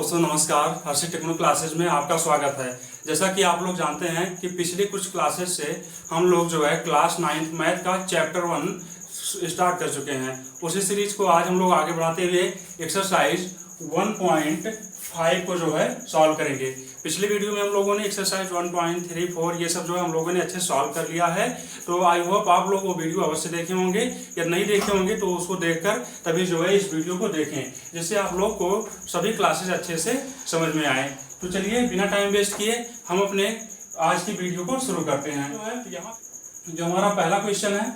दोस्तों नमस्कार। हर्षित techno classes में आपका स्वागत है। जैसा कि आप लोग जानते हैं कि पिछले कुछ क्लासेज से हम लोग जो है क्लास 9th मैथ का चैप्टर 1 स्टार्ट कर चुके हैं। उसी सीरीज को आज हम लोग आगे बढ़ाते हुए एक्सरसाइज 1.5 को जो है सॉल्व करेंगे। पिछले वीडियो में हम लोगों ने एक्सरसाइज 1.34 ये सब जो है हम लोगों ने अच्छे से सॉल्व कर लिया है। तो आई होप आप लोग वो वीडियो अवश्य देखे होंगे, या नहीं देखे होंगे तो उसको देखकर तभी जो है इस वीडियो को देखें, जिससे आप लोग को सभी क्लासेस अच्छे से समझ में आए। तो चलिए बिना टाइम वेस्ट किए हम अपने आज की वीडियो को शुरू करते हैं। जो है यहाँ जो हमारा पहला क्वेश्चन है,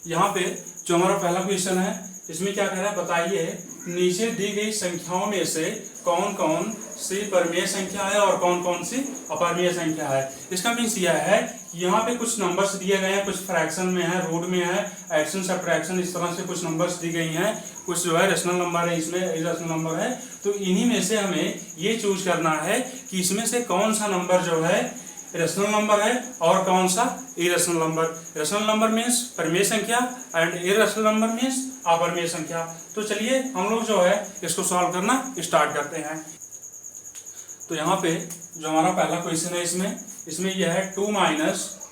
यहाँ पे जो हमारा पहला क्वेश्चन है इसमें क्या कह रहा है, बताइए नीचे दी गई संख्याओं में से कौन कौन सी परिमेय संख्या है और कौन कौन सी अपरिमेय संख्या है। इसका मीन्स यह है कि यहाँ पे कुछ नंबर्स दिए गए हैं, कुछ फ्रैक्शन में है, रूट में है, एडिशन सब्ट्रैक्शन, इस तरह से कुछ नंबर्स दी गई हैं। कुछ जो है रेशनल नंबर है, इसमें इरेशनल नंबर है। तो इन्हीं में से हमें ये चूज करना है कि इसमें से कौन सा नंबर जो है रेशनल नंबर है और कौन सा irrational number. Rational number means परिमेय संख्या एंड इरेशनल नंबर मीन्स अपरिमेय संख्या। तो चलिए हम लोग जो है इसको सॉल्व करना स्टार्ट करते हैं। तो यहाँ पे जो हमारा पहला क्वेश्चन है इसमें यह है 2 -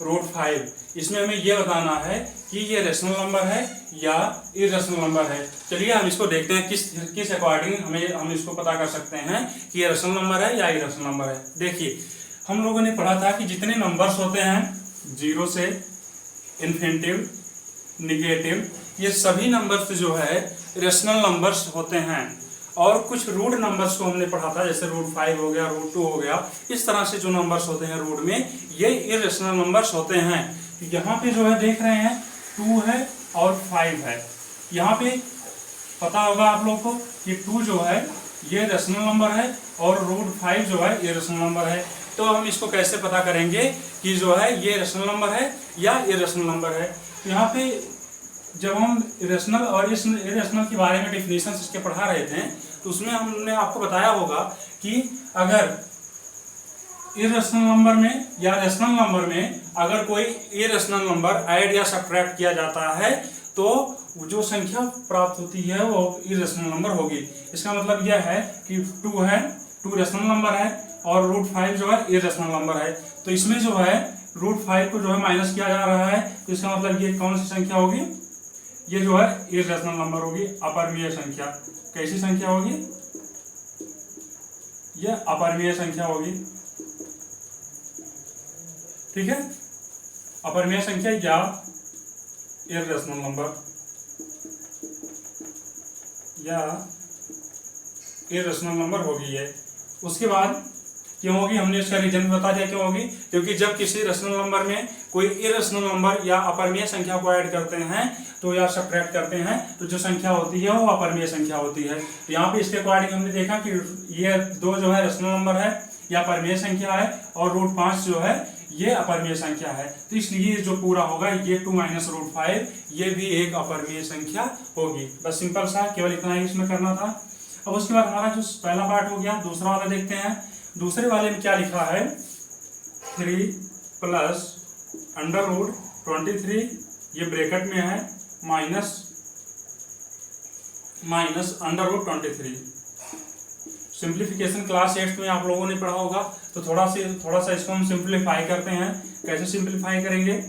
√5। इसमें हमें यह बताना है कि ये रेशनल नंबर है या इरेशनल नंबर है। चलिए हम इसको देखते हैं किस अकॉर्डिंग हम इसको पता कर सकते हैं कि ये रेशनल नंबर है या इरेशनल नंबर है। देखिए हम लोगों ने पढ़ा था कि जितने नंबर्स होते हैं 0 से इन्फिनिटिव, निगेटिव, ये सभी नंबर्स जो है रेशनल नंबर्स होते हैं। और कुछ रूट नंबर्स को हमने पढ़ा था, जैसे √5 हो गया, √2 हो गया। इस तरह से जो नंबर्स होते हैं रूट में, ये इरेशनल नंबर्स होते हैं। यहाँ पे जो है देख रहे हैं 2 है और 5 है। यहाँ पे पता होगा आप लोग को कि 2 जो है ये रेशनल नंबर है और √5 जो है इरेशनल नंबर है। तो हम इसको कैसे पता करेंगे कि जो है ये रेशनल नंबर है या इरेशनल नंबर है। तो यहाँ पे जब हम रेशनल और इरेशनल के बारे में डेफिनेशन इसके पढ़ा रहे थे, तो उसमें हमने आपको बताया होगा कि अगर इरेशनल नंबर में या रेशनल नंबर में अगर कोई इरेशनल नंबर ऐड या सब्ट्रैक्ट किया जाता है तो जो संख्या प्राप्त होती है वो इरेशनल नंबर होगी। इसका मतलब यह है कि 2 है, 2 रेशनल नंबर है और √5 जो है इरेशनल नंबर है। तो इसमें जो है √5 को जो है माइनस किया जा रहा है, तो इसका मतलब ये कौन सी संख्या होगी, ये जो है इरेशनल नंबर होगी, अपरिमेय संख्या। कैसी संख्या होगी, ये अपरिमेय संख्या होगी। ठीक है, अपरिमेय संख्या या इरेशनल नंबर या इरेशनल नंबर होगी ये। उसके बाद क्यों होगी, हमने इसका रीजन बता दिया क्यों होगी। क्योंकि जब किसी रेशनल नंबर में कोई इरेशनल नंबर या अपरिमेय संख्या को ऐड करते हैं तो या सब्ट्रैक्ट करते हैं तो जो संख्या होती है वो अपरिमेय संख्या होती है। तो यहाँ पे इसके अकॉर्डिंग हमने देखा कि ये 2 जो है रेशनल नंबर है या अपरिमेय संख्या है और √5 जो है ये अपरिमेय संख्या है। तो इसलिए जो पूरा होगा ये 2 - √5 ये भी एक अपरिमेय संख्या होगी। बस सिंपल सा केवल इतना ही इसमें करना था। अब उसके बाद हमारा जो पहला पार्ट हो गया, दूसरा वाला देखते हैं। दूसरे वाले में क्या लिखा है, 3 + √23 ये ब्रैकेट में है माइनस √23। सिंप्लीफिकेशन क्लास 8 में आप लोगों ने पढ़ा होगा। तो थोड़ा सा इसको हम सिंप्लीफाई करते हैं। कैसे सिंप्लीफाई करेंगे,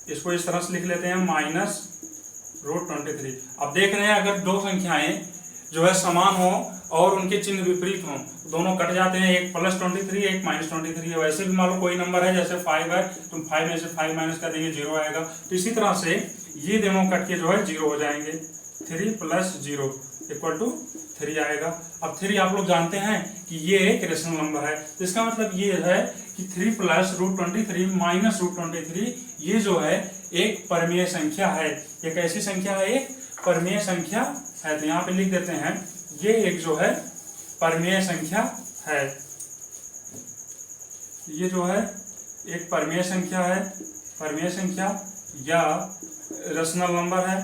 इसको इस तरह से लिख लेते हैं -√23। अब देख रहे हैं अगर दो संख्याएं जो है समान हो और उनके चिन्ह विपरीत हों, दोनों कट जाते हैं, एक +23 एक -23 है। वैसे भी मान लो कोई नंबर है जैसे 5 है, तुम 5 में से 5 माइनस कर देंगे 0 आएगा। तो इसी तरह से ये दोनों कट के जो है 0 हो जाएंगे। 3 + 0 = 3 आएगा। अब 3 आप लोग जानते हैं कि ये एक रेशनल नंबर है। तो इसका मतलब ये है कि 3 + √23 - √23 ये जो है एक परिमेय संख्या है। ये कैसी संख्या है, एक परिमेय संख्या है। तो यहाँ पे लिख देते हैं ये एक जो है परिमेय संख्या है। ये जो है एक परिमेय संख्या है, परिमेय संख्या या रेशनल नंबर है।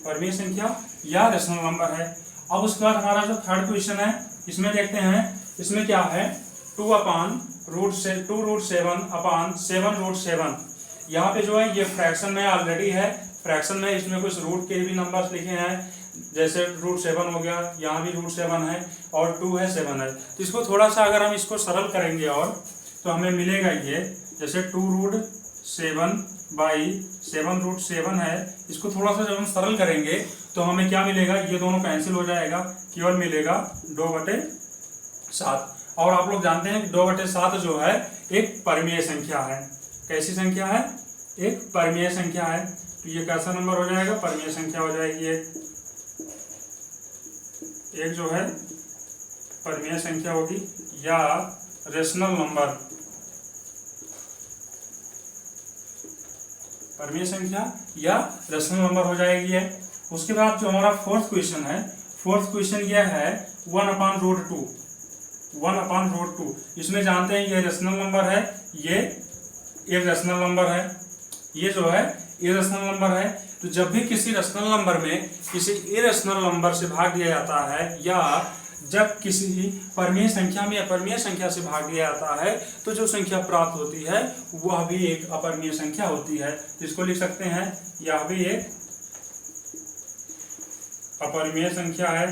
परिमेय संख्या या रेशनल नंबर है। अब उसके बाद हमारा जो थर्ड क्वेश्चन है इसमें देखते हैं, इसमें क्या है 2 √7 / 7 √7। यहाँ पे जो है ये फ्रैक्शन में ऑलरेडी है, फ्रैक्शन में इसमें कुछ रूट के भी नंबर्स लिखे हैं, जैसे √7 हो गया, यहाँ भी √7 है और 2 है 7 है। तो इसको थोड़ा सा अगर हम इसको सरल करेंगे और तो हमें मिलेगा ये, जैसे 2√7/7 है, इसको थोड़ा सा जब हम सरल करेंगे तो हमें क्या मिलेगा, ये दोनों कैंसिल हो जाएगा, केवल मिलेगा 2/7। और आप लोग जानते हैं कि 2/7 जो है एक परमीय संख्या है। कैसी संख्या है? एक परमीय संख्या है। तो ये कैसा नंबर हो जाएगा? परमीय संख्या हो जाएगी। एक जो है परमीय संख्या होगी या रेशनल नंबर, परमीय संख्या या रेशनल नंबर हो जाएगी है। उसके बाद जो हमारा फोर्थ क्वेश्चन है, फोर्थ क्वेश्चन यह है 1/√2। 1/√2 इसमें जानते हैं ये रेशनल नंबर है, ये इरेशनल नंबर है, ये जो है इरेशनल नंबर है। तो जब भी किसी रेशनल नंबर में किसी इरेशनल नंबर से भाग दिया जाता है या जब किसी परमीय संख्या में अपरमीय संख्या से भाग दिया जाता है तो जो संख्या प्राप्त होती है वह भी एक अपरमीय संख्या होती है। इसको लिख सकते हैं, यह भी एक अपरमीय संख्या है।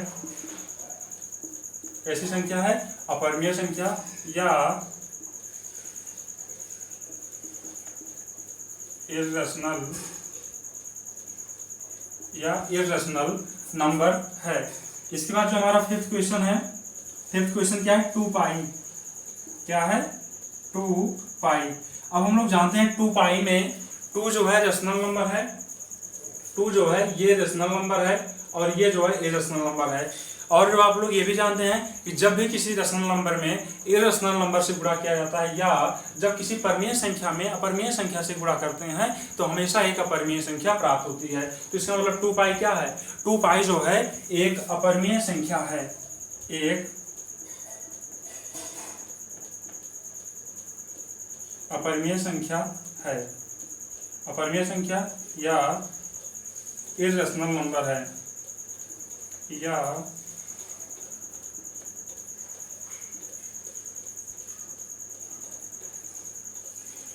कैसी संख्या है? अपरमीय संख्या या इरेशनल नंबर है। इसके बाद जो हमारा फिफ्थ क्वेश्चन है, फिफ्थ क्वेश्चन क्या है? 2π। क्या है? 2π। अब हम लोग जानते हैं 2π में 2 जो है रेशनल नंबर है, 2 जो है ये रेशनल नंबर है और ये जो है इरेशनल नंबर है। और जो आप लोग ये भी जानते हैं कि जब भी किसी रेशनल नंबर में इरेशनल नंबर से गुणा किया जाता है या जब किसी परमीय संख्या में अपरमीय संख्या से गुणा करते हैं तो हमेशा एक अपरमीय संख्या प्राप्त होती है। तो इसका मतलब 2π क्या है? 2π जो है एक अपरमीय संख्या है, एक अपरमीय संख्या है, अपरमीय संख्या या इरेशनल नंबर है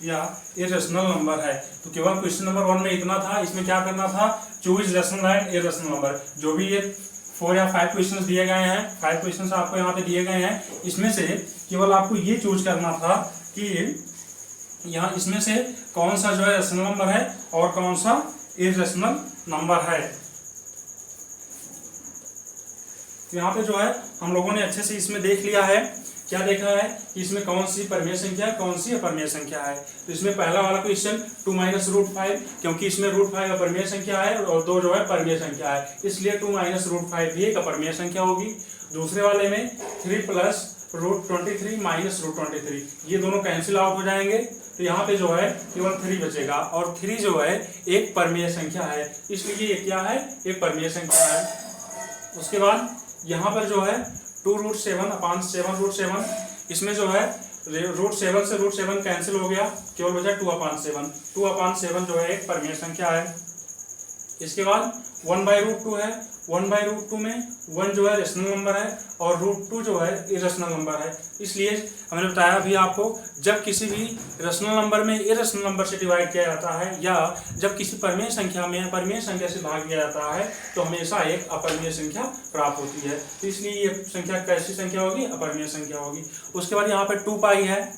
या इरेशनल नंबर है। तो केवल क्वेश्चन नंबर 1 में इतना था। इसमें क्या करना था? Choose rational and irrational number. जो भी ये 4 या 5 क्वेश्चंस दिए गए हैं, 5 क्वेश्चंस आपको यहाँ पे दिए गए हैं, इसमें से केवल आपको ये चूज करना था कि यहाँ इसमें से कौन सा जो है रेशनल नंबर है और कौन सा इरेशनल नंबर है। यहाँ पे जो है हम लोगों ने अच्छे से इसमें देख लिया है, क्या देखा है कि इसमें कौन सी परमीय संख्या है, कौन सी अपरमीय संख्या है। तो इसमें पहला वाला क्वेश्चन 2 - √5, क्योंकि इसमें √5 अपरमीय संख्या है और 2 जो है परमीय संख्या है, इसलिए 2 - √5 भी एक अपरमीय संख्या होगी। दूसरे वाले में 3 + √23 - √23, ये दोनों कैंसिल आउट हो जाएंगे। तो यहाँ पे जो है केवल 3 बचेगा और 3 जो है एक परमीय संख्या है, इसलिए ये क्या है? एक परमीय संख्या है। उसके बाद यहाँ पर जो है 2√7/7, इसमें जो है √7 से √7 कैंसिल हो गया, केवल बचा 2/7। 2/7 जो है एक परमीय संख्या है। इसके बाद 1/√2 है, 1/√2 में 1 जो है रेशनल नंबर है और √2 जो है इरेशनल नंबर है। इसलिए हमने बताया अभी आपको, जब किसी भी रेशनल नंबर में इरेशनल नंबर से डिवाइड किया जाता है या जब किसी परमीय संख्या में अपरमीय संख्या से भाग दिया जाता है तो हमेशा एक अपरमीय संख्या प्राप्त होती है। तो इसलिए ये संख्या कैसी संख्या होगी? अपरमीय संख्या होगी। उसके बाद यहाँ पर 2π है,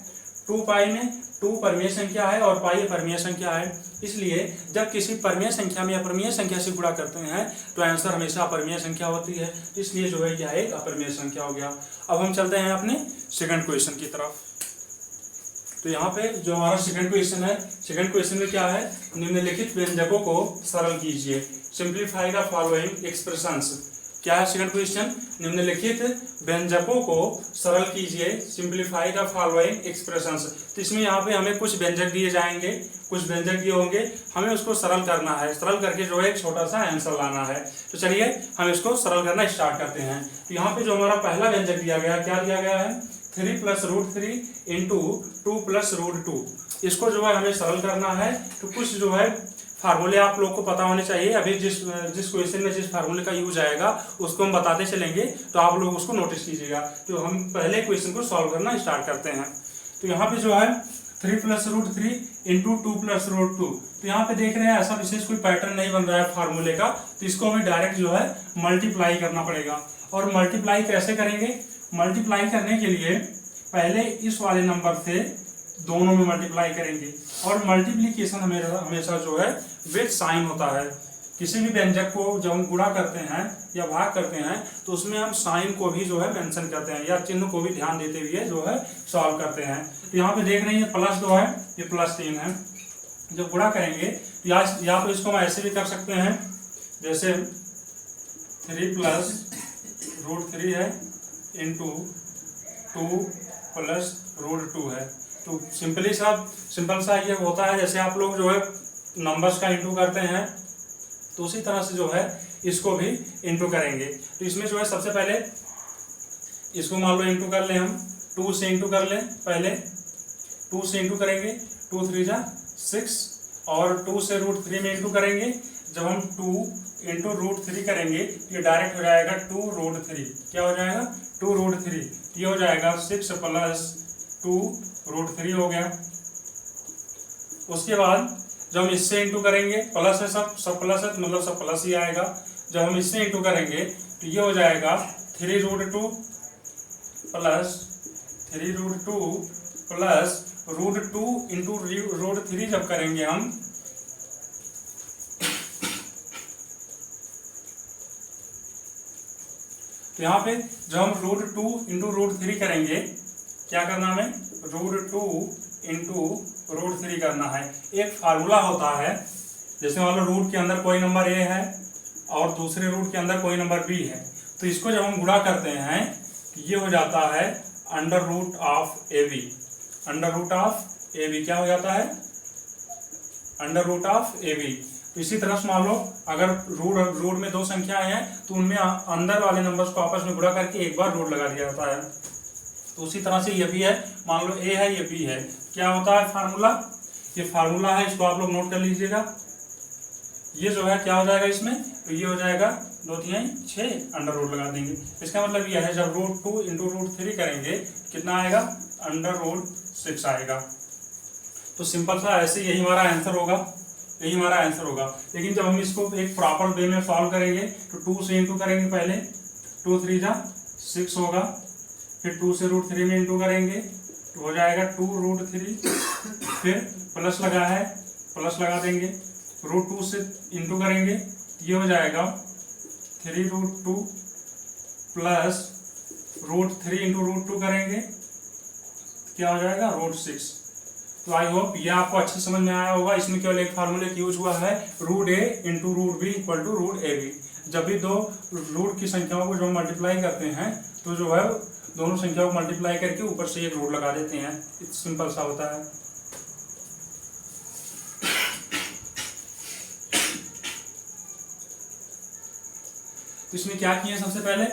2π में 2 परमीय संख्या है और पाई अपरमीय संख्या है, इसलिए जब किसी परमीय संख्या में अपरमीय संख्या से गुणा करते हैं तो आंसर हमेशा अपरमीय संख्या होती है, इसलिए जो है यह एक अपरमीय संख्या हो गया। अब हम चलते हैं अपने सेकंड क्वेश्चन की तरफ। तो यहाँ पे जो हमारा सेकंड क्वेश्चन है, सेकंड क्वेश्चन में क्या है? निम्नलिखित व्यंजकों को सरल कीजिए, सिंप्लीफाई द फॉलोइंग एक्सप्रेशंस। क्या है सेकंड क्वेश्चन? निम्नलिखित व्यंजकों को सरल कीजिए, सिंप्लीफाई द फॉलोइंग एक्सप्रेशंस। तो इसमें यहाँ पे हमें कुछ व्यंजक दिए जाएंगे, कुछ व्यंजक दिए होंगे, हमें उसको सरल करना है, सरल करके जो है एक छोटा सा आंसर लाना है। तो चलिए हम इसको सरल करना स्टार्ट करते हैं। तो यहाँ पे जो हमारा पहला व्यंजक दिया गया, क्या दिया गया है? 3 + √3 × 2 + √2। इसको जो है हमें सरल करना है। तो कुछ जो है फार्मूले आप लोग को पता होने चाहिए। अभी जिस क्वेश्चन में जिस फार्मूले का यूज आएगा उसको हम बताते चलेंगे, तो आप लोग उसको नोटिस कीजिएगा। तो हम पहले क्वेश्चन को सॉल्व करना स्टार्ट करते हैं। तो यहाँ पे जो है 3 plus root 3 into 2 plus root 2। तो यहाँ पे देख रहे हैं ऐसा विशेष कोई पैटर्न नहीं बन रहा है फार्मूले का, तो इसको हमें डायरेक्ट जो है मल्टीप्लाई करना पड़ेगा। और मल्टीप्लाई कैसे करेंगे? मल्टीप्लाई करने के लिए पहले इस वाले नंबर से दोनों में मल्टीप्लाई करेंगे, और मल्टीप्लीकेशन हमेशा जो है विद साइन होता है। किसी भी व्यंजक को जब हम गुणा करते हैं या भाग करते हैं तो उसमें हम साइन को भी जो है मेंशन करते हैं, या चिन्ह को भी ध्यान देते हुए जो है सॉल्व करते हैं। तो यहाँ पे देख रहे हैं ये +2 है, ये +3 है। जब गुणा करेंगे या तो इसको हम ऐसे भी कर सकते हैं, जैसे 3 प्लस रूट 3 है इंटू 2 प्लस रूट 2 है। तो सिंपल सा ये होता है, जैसे आप लोग जो है नंबर्स का इंटू करते हैं तो उसी तरह से जो है इसको भी इंटू करेंगे। तो इसमें जो है सबसे पहले इसको मान लो इंटू कर लें, हम 2 से इंटू कर लें। पहले 2 से इंटू करेंगे, 2 3 जा 6, और 2 से रूट 3 में इंटू करेंगे। जब हम 2 इंटू रूट 3 करेंगे ये डायरेक्ट हो जाएगा 2 रूट 3। क्या हो जाएगा? 2 रूट 3। ये हो जाएगा 6 प्लस 2 रूट 3 हो गया। उसके बाद जब हम इससे इंटू करेंगे, प्लस है, सब प्लस है, मतलब सब प्लस ही आएगा। जब हम इससे इंटू करेंगे तो ये हो जाएगा 3 root 2 plus 3 root 2 plus root 2 into root 3 जब करेंगे हम तो यहाँ पे जब हम रूट 2 इंटू रूट 3 करेंगे, क्या करना हमें? रूट 2 इंटू रूट 3 करना है। एक फार्मूला होता है, जैसे मान लो रूट के अंदर कोई नंबर ए है और दूसरे रूट के अंदर कोई नंबर बी है, तो इसको जब हम गुणा करते हैं तो ये हो जाता है under root of A B. Under root of A B क्या हो जाता है? Under root of A B. तो इसी तरह से मान लो अगर रूट में 2 संख्याएं हैं तो उनमें अंदर वाले नंबर्स को आपस में गुणा करके एक बार रूट लगा दिया जाता है। तो उसी तरह से ये भी है, मान लो ए है, ये बी है, क्या होता है फार्मूला? ये फार्मूला है, इसको आप लोग नोट कर लीजिएगा। ये जो है क्या हो जाएगा इसमें? तो ये हो जाएगा 2 3 6, अंडर रूट लगा देंगे। इसका मतलब यह है जब रूट 2 इंटू रूट 3 करेंगे कितना आएगा? अंडर रूट 6 आएगा। तो सिंपल सा ऐसे यही हमारा आंसर होगा, यही हमारा आंसर होगा। लेकिन जब हम इसको एक प्रॉपर वे में सॉल्व करेंगे तो 2 से इंटू करेंगे, पहले 2 3 जा 6 होगा, फिर 2 से रूट 3 में इंटू करेंगे तो हो जाएगा 2 रूट 3, फिर प्लस लगा है, प्लस लगा देंगे, रूट 2 से इंटू करेंगे, ये हो जाएगा 3 root 2 plus root 3 into root 2 करेंगे, क्या हो जाएगा? रूट 6। तो आई होप ये आपको अच्छे समझ में आया होगा। इसमें केवल एक फार्मूले की यूज हुआ है, root a into root b equal to root a b. जब भी दो रूट की संख्याओं को जो मल्टीप्लाई करते हैं तो जो है दोनों संख्याओं को मल्टीप्लाई करके ऊपर से एक रूट लगा देते हैं। सिंपल सा होता है। तो इसमें क्या किए हैं? सबसे पहले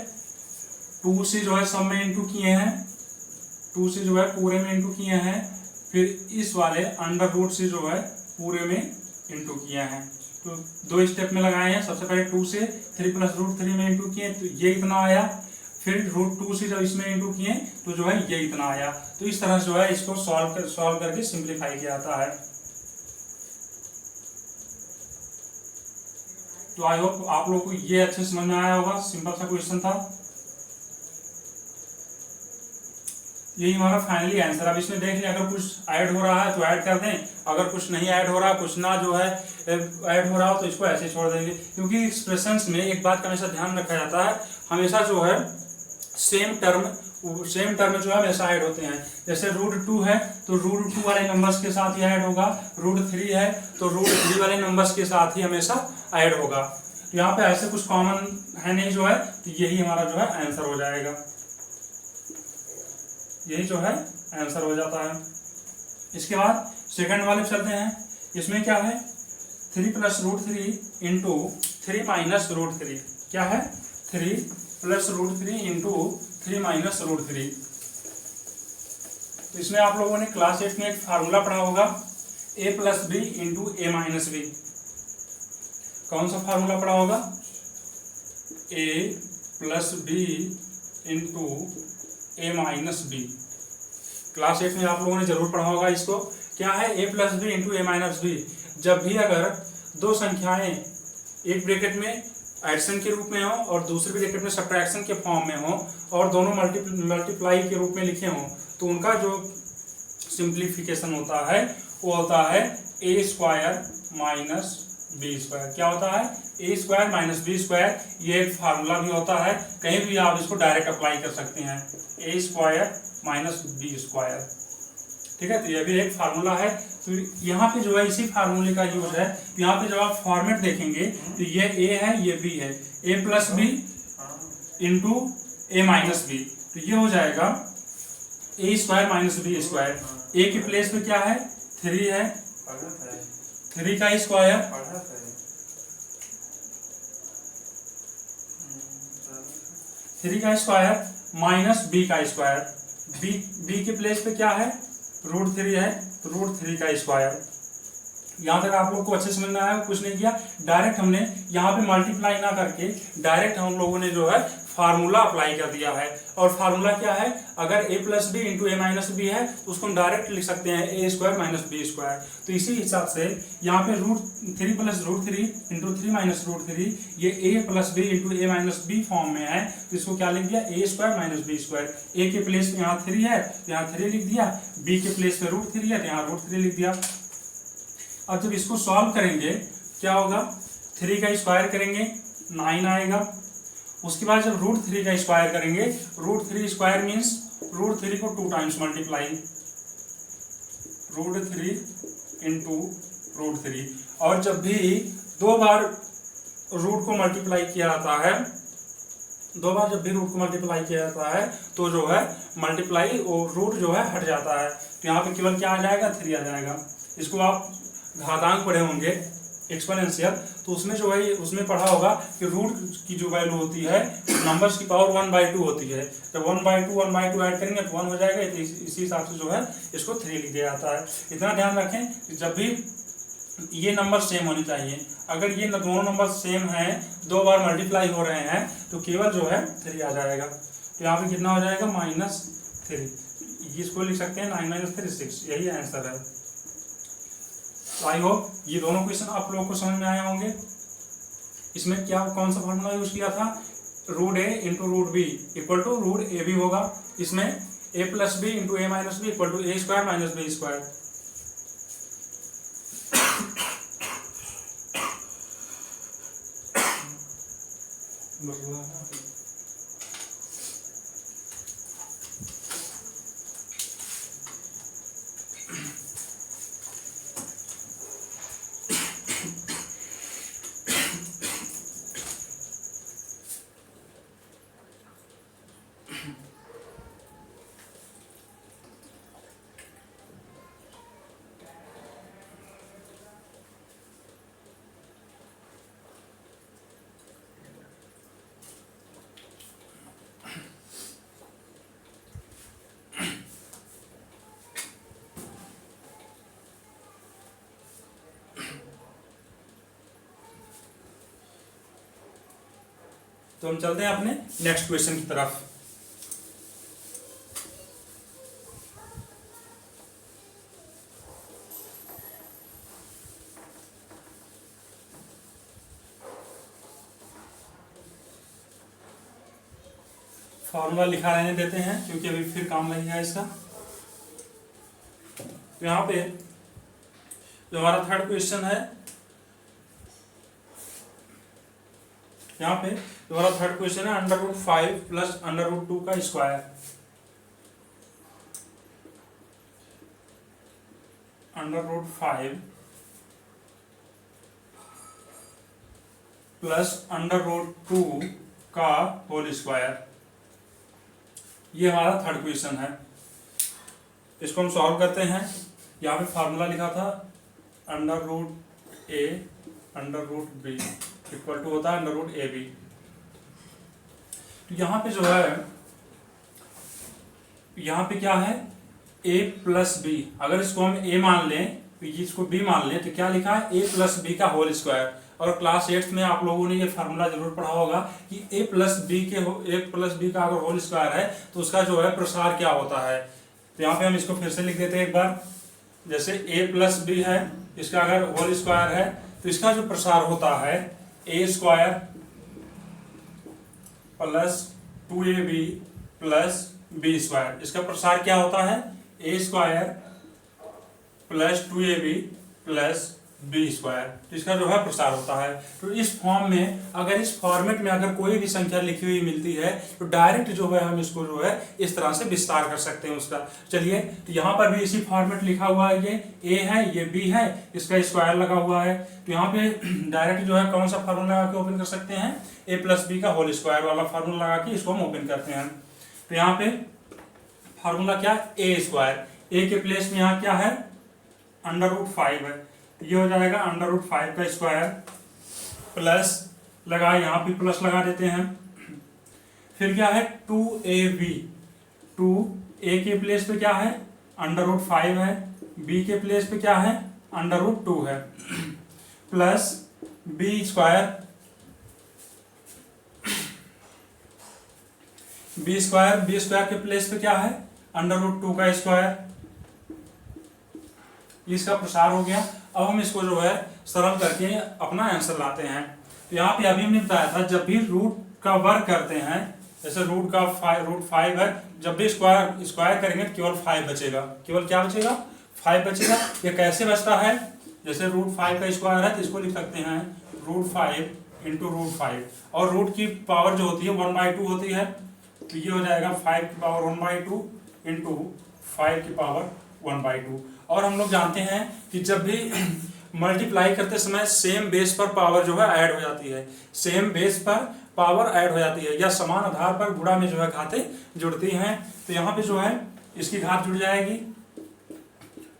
2 से जो है सब में इंटू किए हैं, 2 से जो है पूरे में इंटू किए हैं, फिर इस वाले अंडर रूट से जो है पूरे में इंटू किया है। तो 2 स्टेप में लगाए हैं। सबसे पहले 2 से 3 प्लस रूट 3 में इंटू किए तो ये इतना आया, फिर रूट 2 से जब इसमें इंटू किए तो जो है ये इतना आया। तो इस तरह जो है इसको सॉल्व करके सिंप्लीफाई किया जाता है। तो आई होप आप लोग को ये अच्छे समझ में आया होगा। सिंपल सा क्वेश्चन था। यही हमारा फाइनली आंसर। अब इसमें देख लें, अगर कुछ ऐड हो रहा है तो ऐड कर दें, अगर कुछ नहीं ऐड हो रहा, कुछ ना जो है ऐड हो रहा हो तो इसको ऐसे छोड़ देंगे। क्योंकि एक्सप्रेशंस में एक बात का हमेशा ध्यान रखा जाता है, हमेशा जो है सेम टर्म जो है हमेशा ऐड होते हैं। जैसे रूट 2 है तो रूट 2 वाले नंबर्स के साथ ही ऐड होगा, रूट 3 है तो रूट 3 वाले नंबर्स के साथ ही हमेशा ऐड होगा। तो यहाँ पे ऐसे कुछ कॉमन है नहीं जो है, तो यही हमारा जो है आंसर हो जाएगा, यही जो है आंसर हो जाता है। इसके बाद सेकंड वाले चलते हैं। इसमें क्या है? 3 plus root 3 into 3 minus root 3। क्या है? 3 plus root 3 into 3 minus root 3। तो इसमें आप लोगों ने क्लास 8 में एक फार्मूला पढ़ा होगा, a plus b into a minus b. कौन सा फार्मूला पढ़ा होगा? a plus b into a minus b. Class 8 में आप लोगों ने जरूर पढ़ा होगा इसको। क्या है, a plus b into a minus b. जब भी अगर दो संख्याएं एक ब्रैकेट में एडिशन के रूप में हो और दूसरे ब्रैकेट में सब्ट्रैक्शन के फॉर्म में हो और दोनों मल्टीप्लाई के रूप में लिखे हों, तो उनका जो सिंप्लीफिकेशन होता है वो होता है a square minus b square. क्या होता है, a square minus b square. ये एक फार्मूला भी होता है, कहीं भी आप इसको डायरेक्ट अप्लाई कर सकते हैं, a square minus b square. ठीक है, तो ये भी एक फार्मूला है। तो यहाँ पे जो है इसी फार्मूले का यूज है। यहाँ पे जब आप फॉर्मेट देखेंगे तो ये ए है, ये बी है, ए plus b into a minus b, तो ये हो जाएगा ए square minus b square. A के प्लेस पे क्या है, 3 है, 3 का स्क्वायर 3 का स्क्वायर माइनस बी का स्क्वायर। बी के प्लेस पे क्या है, √3 है, तो √3 का स्क्वायर। यहाँ तक आप लोग को अच्छे समझ में आया, कुछ नहीं किया, डायरेक्ट हमने यहाँ पे मल्टीप्लाई ना करके डायरेक्ट हम लोगों ने जो है फार्मूला अप्लाई कर दिया है। और फार्मूला क्या है, अगर a plus b into a minus b है तो उसको हम डायरेक्ट लिख सकते हैं a square minus b square. तो इसी हिसाब से यहाँ पे √3 प्लस √3 इंटू 3 माइनस √3, ये a plus b into a minus b form में है, तो इसको क्या लिख दिया, a square minus b square. A के प्लेस पे यहाँ 3 है, यहाँ 3 लिख दिया, बी के प्लेस पे √3 है, यहाँ √3 लिख दिया। अब जब इसको सॉल्व करेंगे क्या होगा, 3 का स्क्वायर करेंगे 9 आएगा। उसके बाद जब √3 का स्क्वायर करेंगे, √3 स्क्वायर मीन्स √3 को 2 टाइम्स मल्टीप्लाई, √3 इंटू √3। और जब भी 2 बार रूट को मल्टीप्लाई किया जाता है, 2 बार जब भी रूट को मल्टीप्लाई किया जाता है तो जो है मल्टीप्लाई और रूट जो है हट जाता है। तो यहाँ पे केवल क्या आ जाएगा, 3 आ जाएगा। इसको आप घातांक पढ़े होंगे एक्सपोनेंशियल, तो उसमें जो है उसमें पढ़ा होगा कि रूट की जो वैल्यू होती है नंबर्स की पावर 1/2 होती है। जब 1/2 ऐड करेंगे तो 1 हो जाएगा, तो इसी हिसाब से जो है इसको 3 लिख दिया जाता है। इतना ध्यान रखें कि जब भी ये नंबर सेम होने चाहिए, अगर ये दोनों नंबर सेम हैं, 2 बार मल्टीप्लाई हो रहे हैं, तो केवल जो है 3 आ जाएगा। तो यहाँ पे कितना हो जाएगा, -3। इसको लिख सकते हैं 9 - 3 6, यही आंसर है। आई होप ये दोनों क्वेश्चन आप लोगों को समझ में आए होंगे। इसमें क्या कौन सा फॉर्मूला यूज किया था, √a into √b equal to √ab होगा। इसमें a plus b into a minus b equal to a square minus b square. तो हम चलते हैं अपने नेक्स्ट क्वेश्चन की तरफ। फॉर्मूला लिखा रहने देते हैं क्योंकि अभी फिर काम लगेगा इसका। तो यहाँ पे जो हमारा थर्ड क्वेश्चन है, यहाँ पे जो हमारा थर्ड क्वेश्चन है √5 प्लस √2 का स्क्वायर। √5 प्लस √2 का होल स्क्वायर, ये हमारा थर्ड क्वेश्चन है। इसको हम सॉल्व करते हैं। यहाँ पे फार्मूला लिखा था √a √b इक्वल टू होता है √ab। तो यहाँ पे जो है, यहाँ पे क्या है, a प्लस बी, अगर इसको हम a मान लें तो इसको b मान लें, तो क्या लिखा है, a प्लस बी का होल स्क्वायर। और क्लास 8 में आप लोगों ने ये फार्मूला जरूर पढ़ा होगा कि a प्लस बी का अगर होल स्क्वायर है तो उसका जो है प्रसार क्या होता है, तो यहाँ पे हम इसको फिर से लिख देते हैं एक बार। जैसे a प्लस बी है, इसका अगर होल स्क्वायर है तो इसका जो प्रसार होता है a square plus 2ab plus b square. इसका प्रसार क्या होता है a square plus 2ab plus b square. तो इसका जो है प्रसार होता है। तो इस फॉर्म में, अगर इस फॉर्मेट में अगर कोई भी संख्या लिखी हुई मिलती है तो डायरेक्ट जो है हम इसको जो है इस तरह से विस्तार कर सकते हैं उसका। चलिए, तो यहाँ पर भी इसी फॉर्मेट लिखा हुआ है, ये a है, ये b है, इसका स्क्वायर लगा हुआ है। तो यहाँ पे डायरेक्ट जो है कौन सा फार्मूला लगा के ओपन कर सकते हैं, a प्लस बी का होल स्क्वायर वाला फार्मूला लगा के इसको हम ओपन करते हैं। तो यहाँ पे फार्मूला क्या, a स्क्वायर, a के प्लेस में यहाँ क्या है, √5 है, तो ये हो जाएगा √5 का स्क्वायर प्लस लगा, यहाँ पे प्लस लगा देते हैं। फिर क्या है 2ab, 2a के प्लेस पे क्या है √5 है, b के प्लेस पे क्या है √2 है, plus b square, b square के प्लेस पे क्या है √2 का स्क्वायर। इसका प्रसार हो गया। अब हम इसको जो है सरल करके अपना आंसर लाते हैं। तो यहाँ पे अभी हमने बताया था जब भी रूट का वर्ग करते हैं, जैसे √5 है, जब भी स्क्वायर करेंगे तो केवल 5 बचेगा। केवल क्या बचेगा, 5 बचेगा। ये कैसे बचता है, जैसे √5 का स्क्वायर है तो इसको लिख सकते हैं √5 इंटू √5, और रूट की पावर जो होती है 1/2 होती है, तो ये हो जाएगा 5 की पावर 1/2 इंटू 5 की पावर 1/2। और हम लोग जानते हैं कि जब भी मल्टीप्लाई करते समय सेम बेस पर पावर जो है ऐड हो जाती है, सेम बेस पर पावर ऐड हो जाती है, या समान आधार पर गुणा में जो है घातें जुड़ती हैं। तो यहाँ पे जो है इसकी घात जुड़ जाएगी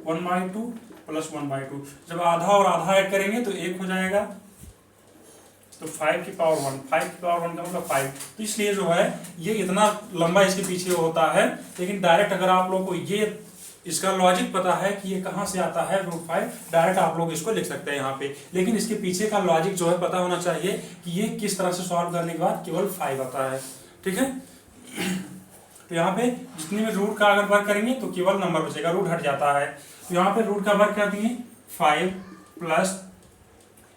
1/2 प्लस 1/2। जब आधा और आधा ऐड करेंगे तो 1 हो जाएगा, तो 5 की पावर 1, 5 की पावर 1 का मतलब 5। तो इसलिए जो है ये इतना लंबा इसके पीछे होता है। लेकिन डायरेक्ट अगर आप लोग को ये इसका लॉजिक पता है कि ये कहाँ से आता है √5, डायरेक्ट आप लोग इसको लिख सकते हैं यहाँ पे। लेकिन इसके पीछे का लॉजिक जो है पता होना चाहिए कि ये किस तरह से सॉल्व करने के बाद केवल 5 आता है। ठीक है, तो यहाँ पे जितने में रूट का अगर वर्ग करेंगे तो केवल नंबर बचेगा, रूट हट जाता है। तो यहाँ पे रूट का वर्ग कर दिए 5 प्लस,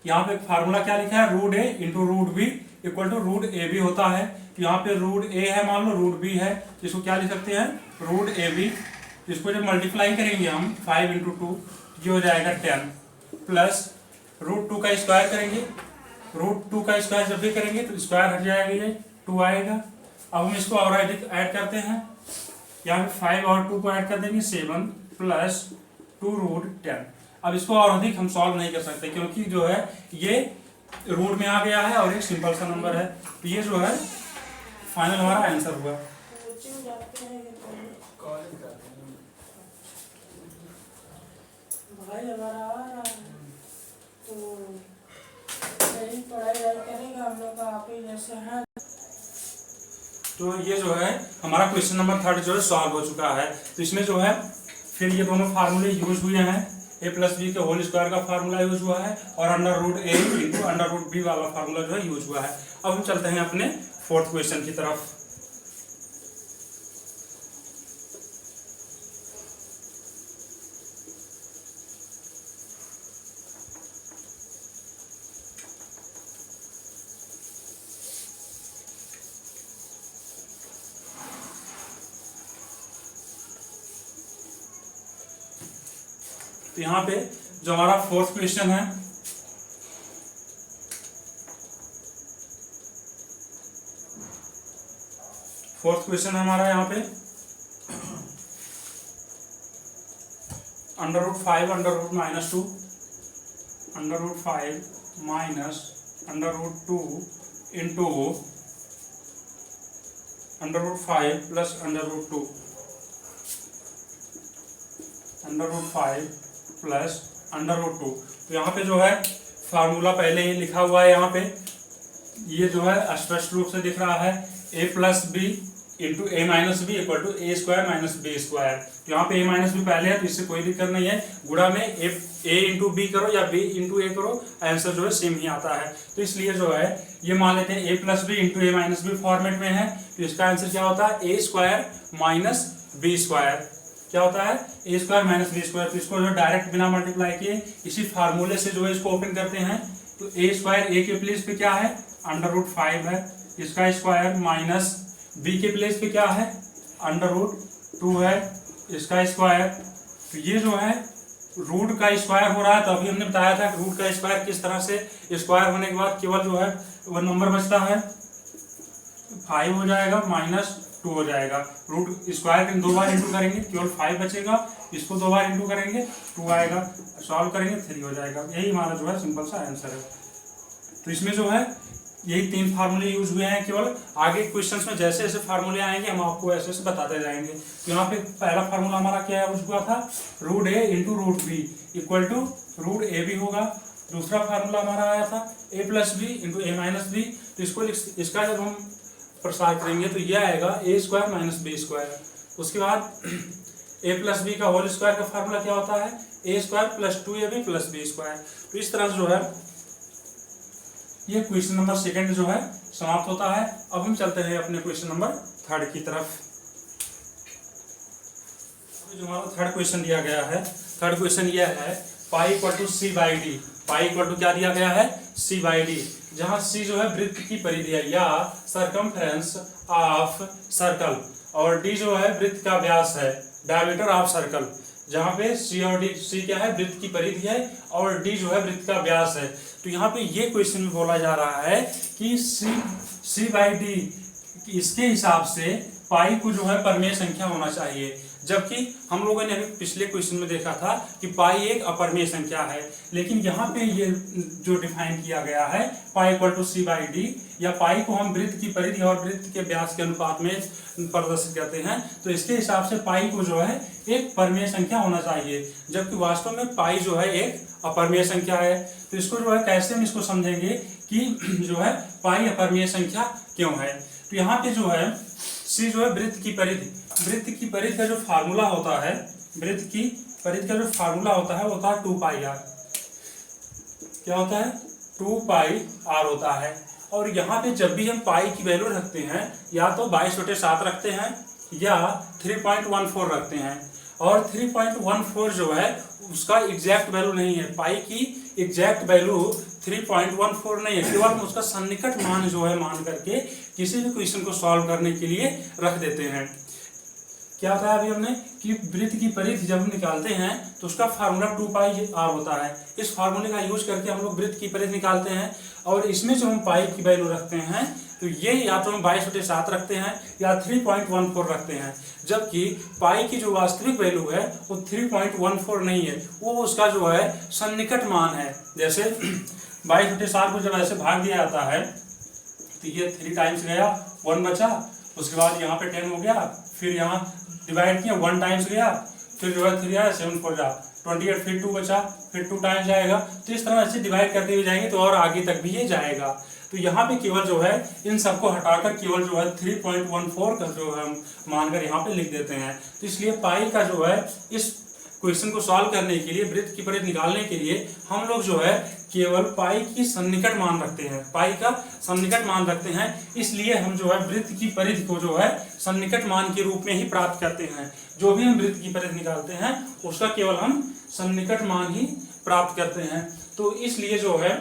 यहाँ पे फार्मूला क्या लिखा है, √a into √b equal to √ab होता है। तो यहाँ पे √a है, मान लो √b है, इसको क्या लिख सकते हैं √ab। इसको जब मल्टीप्लाई करेंगे हम 5 इंटू 2, ये हो जाएगा 10, प्लस √2 का स्क्वायर करेंगे, √2 का स्क्वायर जब भी करेंगे तो स्क्वायर हट जाएगा, ये 2 आएगा। अब हम इसको और ऐड करते हैं, यहाँ पे 5 और 2 को ऐड कर देंगे 7 प्लस 2√10। अब इसको और अधिक हम सॉल्व नहीं कर सकते क्योंकि जो है ये रूट में आ गया है और एक सिंपल सा नंबर है। तो ये जो है फाइनल हमारा आंसर हुआ। भाई हमारा आ रहा है तो यही पढ़ाई करेगा हम लोग का, आप ही जैसे हैं। तो ये जो है हमारा क्वेश्चन नंबर 3 जो है सॉल्व हो चुका है। तो इसमें जो है फिर ये दोनों फार्मूले यूज हुए हैं, a प्लस बी के होल स्क्वायर का फार्मूला यूज हुआ है और √a इंटू √b वाला फार्मूला जो है यूज हुआ है। अब हम चलते हैं अपने 4th क्वेश्चन की तरफ। तो यहाँ पे जो हमारा 4th क्वेश्चन है, हमारा यहाँ पे √5 √-2 √5 माइनस √2 इंटू √5 प्लस √2 √5 प्लस √2। तो यहाँ पे जो है फार्मूला पहले ही लिखा हुआ है, यहाँ पे ये जो है स्पष्ट रूप से दिख रहा है a plus b into a minus b equal to a square minus b square. तो यहाँ पे a माइनस बी पहले है तो इससे कोई दिक्कत नहीं है, गुणा में a इंटू बी करो या b इंटू a करो, आंसर जो है सेम ही आता है। तो इसलिए जो है ये मान लेते हैं a plus b into a minus b format में है, तो इसका आंसर क्या होता है a square minus b square. क्या होता है a square minus b square. तो इसको जो डायरेक्ट बिना मल्टीप्लाई किए इसी फार्मूले से जो है इसको ओपन करते हैं। तो ए स्क्वायर ए के प्लेस पे क्या है √5 है, इसका स्क्वायर माइनस बी के प्लेस पे क्या है √2 है, इसका स्क्वायर। तो ये जो है रूट का स्क्वायर हो रहा है। तो अभी हमने बताया था कि रूट का स्क्वायर किस तरह से स्क्वायर होने के बाद केवल जो है वो नंबर बचता है 5 हो जाएगा -2 हो जाएगा। रूट स्क्वायर के 2 बार इंटू करेंगे केवल 5 बचेगा, इसको 2 बार इंटू करेंगे 2 आएगा, सॉल्व करेंगे 3 हो जाएगा। यही हमारा जो है सिंपल सा आंसर है। तो इसमें जो है यही 3 फार्मूले यूज हुए हैं केवल। आगे क्वेश्चंस में जैसे जैसे फार्मूले आएंगे हम आपको ऐसे ऐसे बताते जाएंगे। तो यहाँ पे पहला फार्मूला हमारा क्या है हुआ था √a into √b equal to √ab होगा। दूसरा फार्मूला हमारा आया था a plus b into a minus b. तो इसका जब हम प्रसार करेंगे तो यह आएगा a square minus b square. उसके बाद a प्लस बी का होल स्क्वायर का फार्मूला क्या होता है a square plus 2ab plus b square. तो इस तरह से जो है ये क्वेश्चन नंबर 2 जो है समाप्त होता है। अब हम चलते हैं अपने क्वेश्चन नंबर 3 की तरफ। जो हमारा 3rd क्वेश्चन दिया गया है, 3rd क्वेश्चन यह है pi equal to c by d. Pi equal to क्या दिया गया है c बाई डी, जहाँ c जो है वृत्त की परिधि है या सरकमफ्रेंस ऑफ सर्कल और d जो है वृत्त का व्यास है डायमीटर ऑफ सर्कल। जहाँ पे c और d, c क्या है वृत्त की परिधि है और d जो है वृत्त का व्यास है। तो यहाँ पे ये क्वेश्चन में बोला जा रहा है कि c बाई डी इसके हिसाब से पाई को जो है परमेय संख्या होना चाहिए, जबकि हम लोगों ने अभी पिछले क्वेश्चन में देखा था कि पाई एक अपरमेय संख्या है। लेकिन यहाँ पे ये जो डिफाइन किया गया है pi equal to c by d, या पाई को हम वृत्त की परिधि और वृत्त के व्यास के अनुपात में प्रदर्शित करते हैं। तो इसके हिसाब से पाई को जो है एक परमेय संख्या होना चाहिए, जबकि वास्तव में पाई जो है एक अपरमेय संख्या है। तो इसको जो है कैसे हम इसको समझेंगे कि जो है पाई अपरमेय संख्या क्यों है। तो यहाँ पे जो है c जो है वृत्त की परिधि, वृत्त की परिधि का जो फार्मूला होता है, वृत्त की परिधि का जो फार्मूला होता है वो होता है 2πr। क्या होता है 2πr होता है। और यहाँ पे जब भी हम पाई की वैल्यू रखते हैं या तो 22/7 रखते हैं या 3.14 रखते हैं। और 3.14 जो है उसका एग्जैक्ट वैल्यू नहीं है, पाई की एग्जैक्ट वैल्यू 3.14 नहीं है, केवल हम उसका सन्निकट मान जो है मान करके किसी भी क्वेश्चन को सॉल्व करने के लिए रख देते हैं। क्या था अभी हमने कि वृत्त की परिधि जब हम निकालते हैं तो उसका फार्मूला 2πr होता है। इस फार्मूले का यूज करके हम लोग वृत्त की परिधि निकालते हैं। और इसमें जो हम पाई की वैल्यू रखते हैं तो ये या तो हम 22/7 रखते हैं या 3.14 रखते हैं, जबकि पाई की जो वास्तविक वैल्यू है वो 3.14 नहीं है, वो उसका जो है सन्निकट मान है। जैसे 22/7 को जब ऐसे भाग दिया जाता है तो ये 3 टाइम्स गया 1 बचा, उसके बाद यहाँ पे 10 हो गया, फिर यहाँ डिवाइड किया 1 टाइम्स गया, फिर जो है 3 आया 7 4 जा 28, फिर 2 बचा, फिर 2 टाइम्स जाएगा। तो इस तरह से डिवाइड करते हुए जाएंगे तो और आगे तक भी ये जाएगा। तो यहाँ पे केवल जो है इन सबको हटाकर केवल जो है 3.14 का जो है हम मानकर यहाँ पे लिख देते हैं। तो इसलिए पाई का जो है इस क्वेश्चन को सॉल्व करने के लिए, वृत्त की परिधि निकालने के लिए हम लोग जो है केवल पाई की सन्निकट मान रखते हैं, पाई का सन्निकट मान रखते हैं। इसलिए हम जो है वृत्त की परिधि को जो है सन्निकट मान के रूप में ही प्राप्त करते हैं। जो भी हम वृत्त की परिधि निकालते हैं उसका केवल हम सन्निकट मान ही प्राप्त करते हैं। तो इसलिए जो है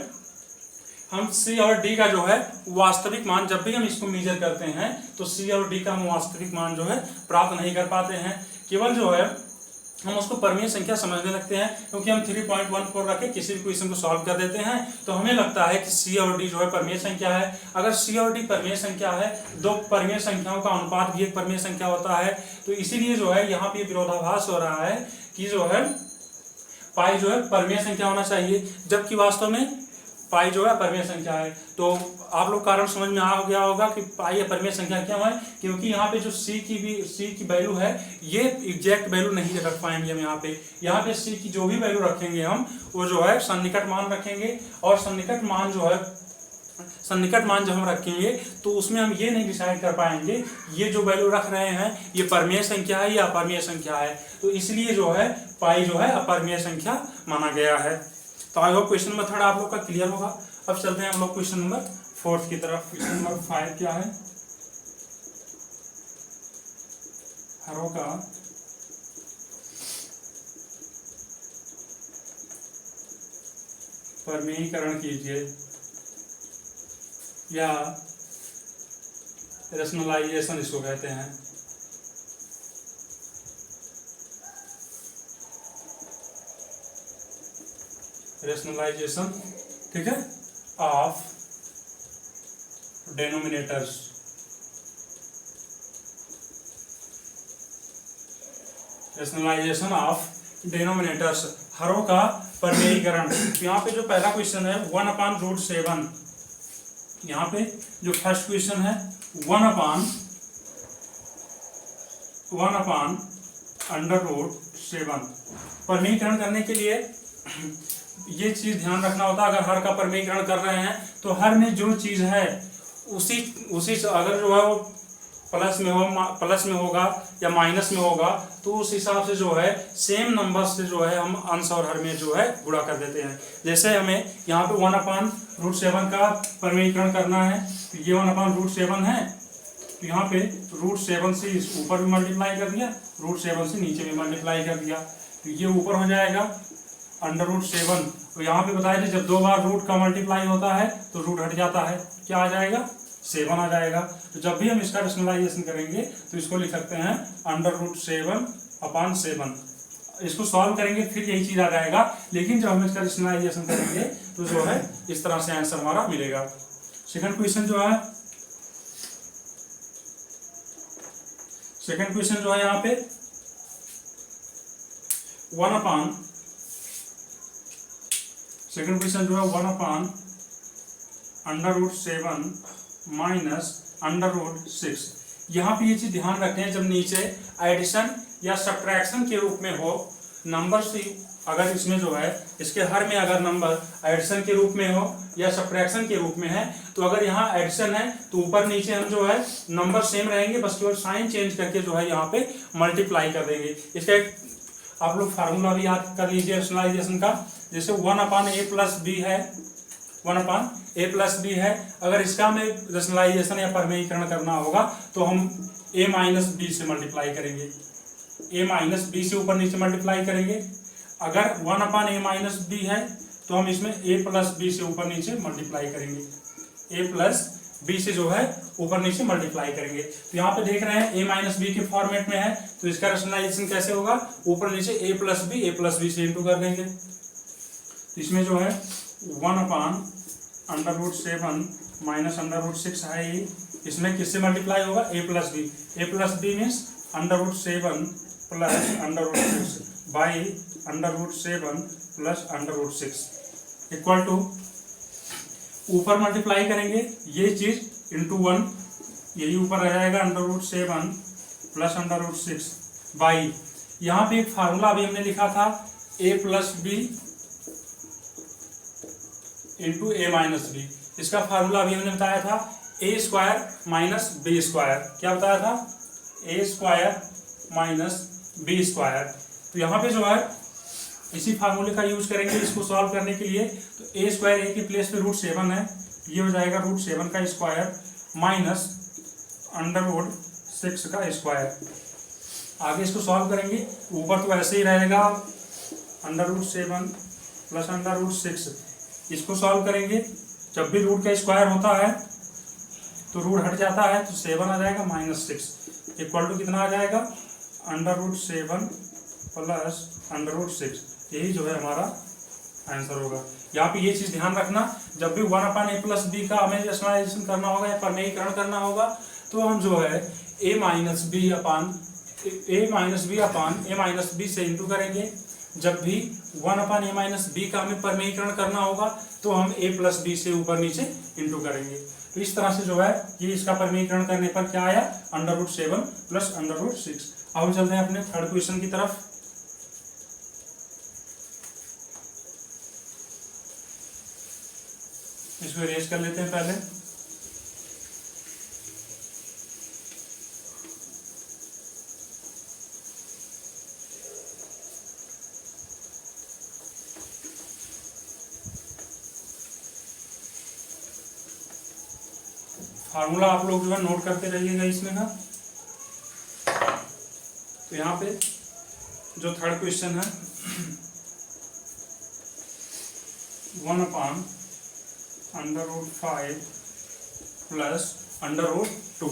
हम c और d का जो है वास्तविक मान, जब भी हम इसको मेजर करते हैं तो c और d का हम वास्तविक मान जो है प्राप्त नहीं कर पाते हैं। केवल जो है हम उसको परमेय संख्या समझने लगते हैं, क्योंकि हम 3.14 रख के किसी भी क्वेश्चन को सॉल्व कर देते हैं तो हमें लगता है कि c और d जो है परमेय संख्या है। अगर c और d परमेय संख्या है, दो परमेय संख्याओं का अनुपात भी एक परमेय संख्या होता है। तो इसीलिए जो है यहाँ पे विरोधाभास हो रहा है कि जो है पाई जो है परमेय संख्या होना चाहिए, जबकि वास्तव में पाई जो है परमेय संख्या है। तो आप लोग कारण समझ में आ गया होगा कि पाई परमेय संख्या क्यों है, क्योंकि यहाँ पे जो c की वैल्यू है ये एग्जैक्ट वैल्यू नहीं रख पाएंगे हम। यहाँ पे c की जो भी वैल्यू रखेंगे हम वो जो है सन्निकट मान रखेंगे। और सन्निकट मान जो है सन्निकट मान जब हम रखेंगे तो उसमें हम ये नहीं डिसाइड कर पाएंगे ये जो वैल्यू रख रहे हैं ये परमेय संख्या है या अपरमेय संख्या है। तो इसलिए जो है पाई जो है अपरमेय संख्या माना गया है। तो आई होप क्वेश्चन नंबर 3 आप लोग का क्लियर होगा। अब चलते हैं हम लोग क्वेश्चन नंबर 4 की तरफ। क्वेश्चन नंबर 5 क्या है, हरों का परमीकरण कीजिए या रेशनलाइजेशन इसको कहते हैं। रेशनलाइजेशन, ठीक है, of denominators. Rationalisation of denominators, हरों का परमेयीकरण। यहाँ पे जो पहला क्वेश्चन है 1/√7, यहाँ पे जो फर्स्ट क्वेश्चन है 1/√7। परमेयीकरण करने के लिए ये चीज ध्यान रखना होता है, अगर हर का परमेयीकरण कर रहे हैं तो हर में जो चीज है उसी अगर जो है वो प्लस में होगा या माइनस में होगा तो उस हिसाब से जो है सेम नंबर से जो है हम अंश और हर में जो है गुणा कर देते हैं। जैसे हमें यहाँ पे 1/√7 का परमेयीकरण करना है, तो ये 1/√7 है, तो यहाँ पे √7 से ऊपर भी मल्टीप्लाई कर दिया, √7 से नीचे भी मल्टीप्लाई कर दिया, तो ये ऊपर हो जाएगा √7। तो यहाँ पे बताया था जब दो बार रूट का मल्टीप्लाई होता है तो रूट हट जाता है, क्या आ जाएगा, 7 आ जाएगा। तो जब भी हम इसका रेशनलाइजेशन करेंगे तो इसको लिख सकते हैं √7/7। इसको सॉल्व करेंगे फिर यही चीज आ जाएगा, लेकिन जब हम इसका रेशनलाइजेशन करेंगे तो जो है इस तरह से आंसर हमारा मिलेगा। सेकंड क्वेश्चन जो है यहाँ पे 1/√7 -√6। यहाँ पे ये चीज ध्यान रखते हैं, जब नीचे एडिशन या सब्ट्रैक्शन के रूप में हो नंबर से, अगर इसमें जो है इसके हर में अगर नंबर एडिशन के रूप में हो या सब्ट्रैक्शन के रूप में है, तो अगर यहाँ एडिशन है तो ऊपर नीचे हम जो है नंबर सेम रहेंगे, बस केवल साइन चेंज करके जो है यहाँ पे मल्टीप्लाई कर देंगे। इसका एक आप लोग फार्मूला भी याद कर लीजिए रेशनलाइजेशन का, जैसे 1/a+b है, 1/a+b है, अगर इसका हमें रेशनलाइजेशन या परमेयीकरण करना होगा तो हम a-b से मल्टीप्लाई करेंगे, a-b से ऊपर नीचे मल्टीप्लाई करेंगे। अगर 1/a-b है तो हम इसमें a+b से ऊपर नीचे मल्टीप्लाई करेंगे, a+b से जो है ऊपर नीचे मल्टीप्लाई करेंगे। तो यहाँ पे देख रहे हैं a-b के फॉर्मेट में है, तो इसका रेशनलाइजेशन कैसे होगा, ऊपर नीचे a+b से इंटू कर देंगे। इसमें जो है 1/√7 -√6 है, इसमें किससे मल्टीप्लाई होगा, a+b means √7 +√6 by √7 +√6 equal to, ऊपर मल्टीप्लाई करेंगे ये चीज इंटू 1, यही ऊपर आ जाएगा √7 +√6 बाई, यहाँ पे एक फार्मूला अभी हमने लिखा था a+b इंटू a-b। इसका फार्मूला अभी हमने बताया था a² - b², क्या बताया था, a² - b²। तो यहाँ पे जो है इसी फार्मूले का यूज करेंगे इसको सॉल्व करने के लिए। तो a² a की प्लेस पे √7 है, ये हो जाएगा √7 का स्क्वायर माइनस √6 का स्क्वायर। आगे इसको सॉल्व करेंगे, ऊपर तो ऐसे ही रहेगा √7 + √6, इसको सॉल्व करेंगे, जब भी रूट का स्क्वायर होता है तो रूट हट जाता है, तो 7 आ जाएगा -6 इक्वल टू कितना आ जाएगा, √7 + √6। यही जो है हमारा आंसर होगा। यहाँ पे ये चीज ध्यान रखना, जब भी 1/a+b का हमें रेशनलाइजेशन करना होगा या परमेयीकरण करना होगा तो हम जो है a-b से इंटू करेंगे। जब भी 1/a-b का हमें परमेयीकरण करना होगा तो हम a+b से ऊपर नीचे इंटू करेंगे। तो इस तरह से जो है ये इसका परमेयीकरण करने पर क्या आया, √7 + √6। अब हम चलते हैं अपने थर्ड क्वेश्चन की तरफ। इसको इरेज कर लेते हैं पहले। फार्मूला आप लोग जो है नोट करते रहिएगा इसमें ना। तो यहाँ पे जो थर्ड क्वेश्चन है 1/√5 प्लस √2,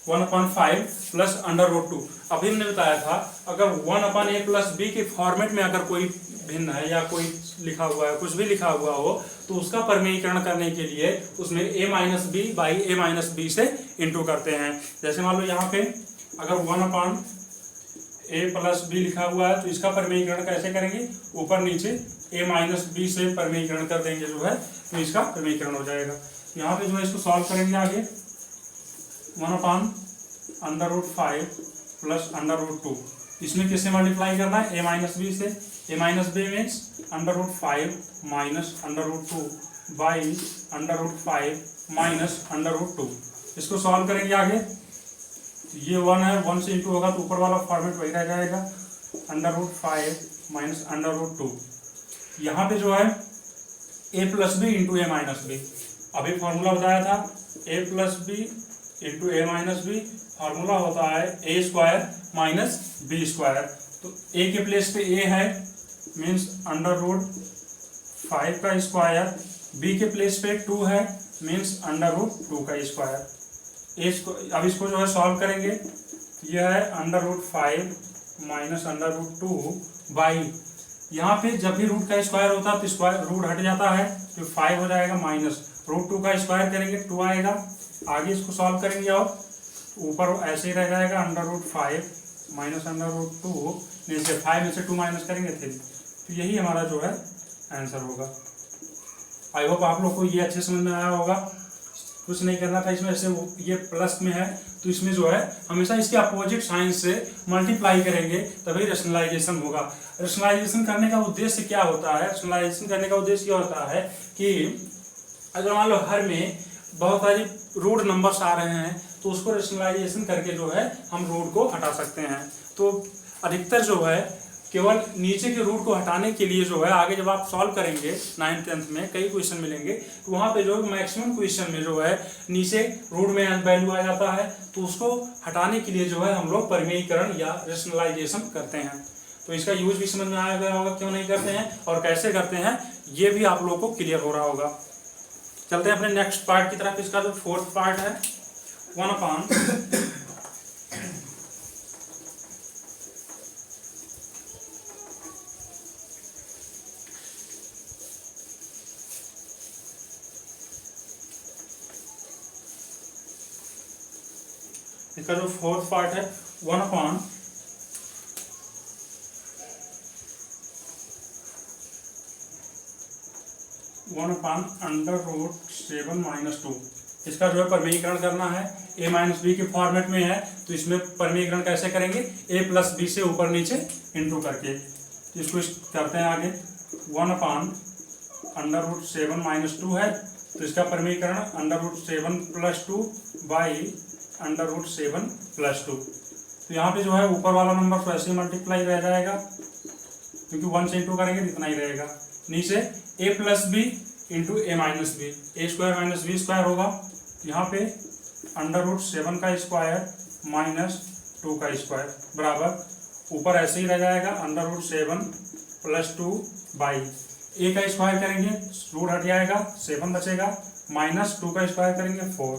1/5 प्लस √2। अभी हमने बताया था अगर 1/a प्लस b के फॉर्मेट में अगर कोई भिन्न है या कोई लिखा हुआ है, कुछ भी लिखा हुआ हो, तो उसका परमेयीकरण करने के लिए उसमें a minus b by a minus b से इंटू करते हैं। जैसे मान लो यहाँ पे अगर 1/a प्लस b लिखा हुआ है तो इसका परमेयीकरण कैसे करेंगे, ऊपर नीचे a माइनस बी से परमेयीकरण कर देंगे जो है, तो इसका परमेयीकरण हो जाएगा। यहाँ पे जो है इसको सॉल्व करेंगे आगे, 1/√5 प्लस √2, इसमें किससे मल्टीप्लाई करना है, a माइनस बी से, a minus b means √5 minus √2 by √5 minus √2। इसको सॉल्व करेंगे आगे, ये 1 है, 1 से इंटू होगा तो ऊपर वाला फॉर्मेट वही रह जाएगा, √5 माइनस √2। यहाँ पे जो है a plus b into a minus b, अभी फॉर्मूला बताया था a plus b into a minus b, formula होता है a square minus b square. तो a के प्लेस पे a है मीन्स √5 का स्क्वायर, b के प्लेस पे 2 है मीन्स √2 का स्क्वायर। अब इसको जो है सॉल्व करेंगे, यह है √5 माइनस √2 बाई, यहाँ पे जब भी रूट का स्क्वायर होता है तो स्क्वायर रूट हट जाता है तो 5 हो जाएगा, माइनस √2 का स्क्वायर करेंगे 2 आएगा। आगे इसको सॉल्व करेंगे और ऊपर ऐसे ही रह जाएगा √5 माइनस √2, नीचे 5 में से 2 माइनस करेंगे 3। तो यही हमारा जो है आंसर होगा। आई होप आप लोग को ये अच्छे समझ में आया होगा। कुछ नहीं करना था इसमें, ऐसे ये प्लस में है तो इसमें जो है हमेशा इसके अपोजिट साइन से मल्टीप्लाई करेंगे तभी रेशनलाइजेशन होगा। रेशनलाइजेशन करने का उद्देश्य क्या होता है, रेशनलाइजेशन करने का उद्देश्य ये होता है कि अगर मान लो हर में बहुत सारी रूट नंबर्स आ रहे हैं तो उसको रेशनलाइजेशन करके जो है हम रूट को हटा सकते हैं। तो अधिकतर जो है केवल नीचे के रूट को हटाने के लिए जो है आगे जब आप सॉल्व करेंगे 9th 10th में कई क्वेश्चन मिलेंगे तो वहाँ पे जो मैक्सिमम क्वेश्चन में जो है नीचे रूट में वैल्यू आ जाता है, तो उसको हटाने के लिए जो है हम लोग परमेयीकरण या रेशनलाइजेशन करते हैं। तो इसका यूज भी समझ में आया गया होगा क्यों नहीं करते हैं और कैसे करते हैं, ये भी आप लोगों को क्लियर हो रहा होगा। चलते हैं अपने नेक्स्ट पार्ट की तरफ। इसका जो 4th पार्ट है 1/, इसका जो 4th पार्ट है 1/, √7 माइनस 2। इसका जो है परमेयीकरण करना है, a माइनस बी के फॉर्मेट में है तो इसमें परमेयीकरण कैसे करेंगे, a प्लस बी से ऊपर नीचे इंटू करके। इसको करते हैं आगे, 1/√7 माइनस 2 है तो इसका परमेयीकरण √7 प्लस 2 बाई √7 प्लस 2। तो यहाँ पे जो है ऊपर वाला नंबर तो ऐसे ही मल्टीप्लाई रह जाएगा क्योंकि 1 से इंटू करेंगे इतना ही रहेगा। नीचे a plus b into a minus b, a square minus b square होगा। यहाँ पे √7 का स्क्वायर माइनस 2 का स्क्वायर बराबर ऊपर ऐसे ही रह जाएगा √7 प्लस 2 बाई, ए का स्क्वायर करेंगे रूट हट जाएगा 7 बचेगा, माइनस 2 का स्क्वायर करेंगे 4,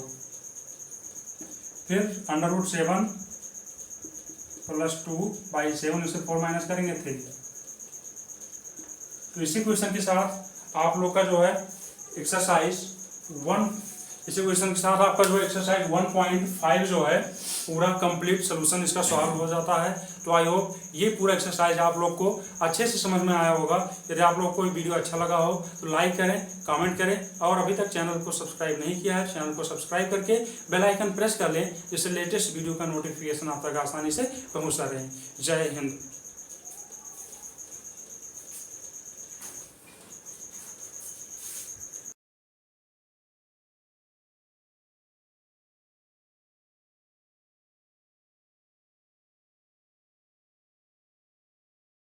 फिर √7 प्लस 2 बाई 7 इससे 4 माइनस करेंगे 3। तो इसी क्वेश्चन के साथ आप लोग का जो है एक्सरसाइज 1, इसी क्वेश्चन के साथ आपका जो एक्सरसाइज 1.5 जो है पूरा कंप्लीट सोल्यूशन इसका सॉल्व हो जाता है। तो आई होप ये पूरा एक्सरसाइज आप लोग को अच्छे से समझ में आया होगा। यदि आप लोग को ये वीडियो अच्छा लगा हो तो लाइक करें, कमेंट करें और अभी तक चैनल को सब्सक्राइब नहीं किया है चैनल को सब्सक्राइब करके बेल आइकन प्रेस कर लें जिससे लेटेस्ट वीडियो का नोटिफिकेशन आप तक आसानी से पहुँचता रहे। जय हिंद।